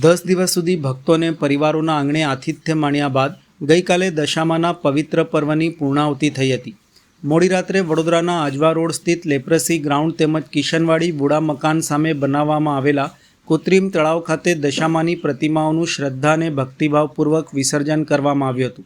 10 દિવસ સુધી ભક્તોને પરિવારોના આંગણે આતિથ્ય માણ્યા બાદ ગઈકાલે દશામાના પવિત્ર પર્વની પૂર્ણાહુતિ થઈ હતી. મોડી રાત્રે વડોદરાના આજવા રોડ સ્થિત લેપ્રસી ગ્રાઉન્ડ તેમજ કિશનવાડી બુડા મકાન સામે બનાવવામાં આવેલા કૃત્રિમ તળાવ ખાતે દશામાની પ્રતિમાઓનું શ્રદ્ધા અને ભક્તિભાવપૂર્વક વિસર્જન કરવામાં આવ્યું હતું.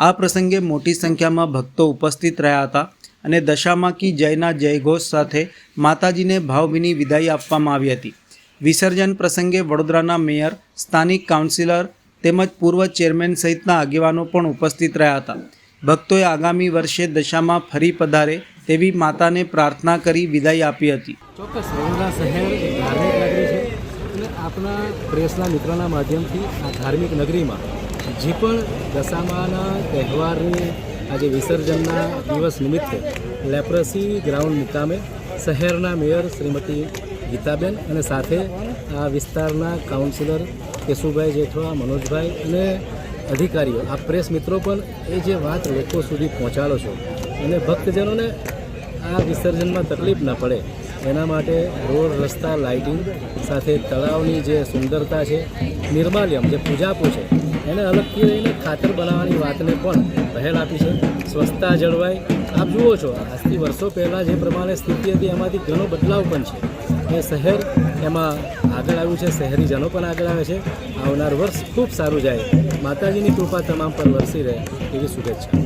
આ પ્રસંગે મોટી સંખ્યામાં ભક્તો ઉપસ્થિત રહ્યા હતા અને દશામા કી જયના જયઘોષ સાથે માતાજીને ભાવભીની વિદાય આપવામાં આવી હતી. વિસર્જન પ્રસંગે વડોદરાના મેયર, સ્થાનિક કાઉન્સિલર તેમજ પૂર્વ ચેરમેન સહિતના આગેવાનો પણ ઉપસ્થિત રહ્યા હતા. ભક્તોએ આગામી વર્ષે દશામાં ફરી પધારે તેવી માતાને પ્રાર્થના કરી વિદાય આપી હતી. ચોક્કસ વડોદરા શહેર એક ધાર્મિક નગરી છે અને આપણા પ્રેસના મિત્રોના માધ્યમથી આ ધાર્મિક નગરીમાં જે પણ દશામાના તહેવારની આજે વિસર્જનના દિવસ નિમિત્તે લેપ્રસી ગ્રાઉન્ડ મુકામે શહેરના મેયર શ્રીમતી ગીતાબેન અને સાથે આ વિસ્તારના કાઉન્સિલર કેશુભાઈ જેઠવા, મનોજભાઈ અને અધિકારીઓ, આ પ્રેસ મિત્રો પણ એ જે વાત લોકો સુધી પહોંચાડો છો અને ભક્તજનોને આ વિસર્જનમાં તકલીફ ન પડે એના માટે રોડ, રસ્તા, લાઇટિંગ સાથે તળાવની જે સુંદરતા છે, નિર્માલ્યમ જે પૂજાપો છે એને અલગથી રહીને ખાતર બનાવવાની વાતને પણ પહેલ આપી છે. સ્વચ્છતા જળવાય. આપ જુઓ છો આજથી વર્ષો પહેલાં જે પ્રમાણે સ્થિતિ હતી એમાંથી ઘણો બદલાવ પણ છે. એ શહેર એમાં આગળ આવ્યું છે, શહેરીજનો પણ આગળ આવે છે. આવનાર વર્ષ ખૂબ સારું જાય. માતાજીની કૃપા તમામ પર વરસી રહે એવી શુભેચ્છા.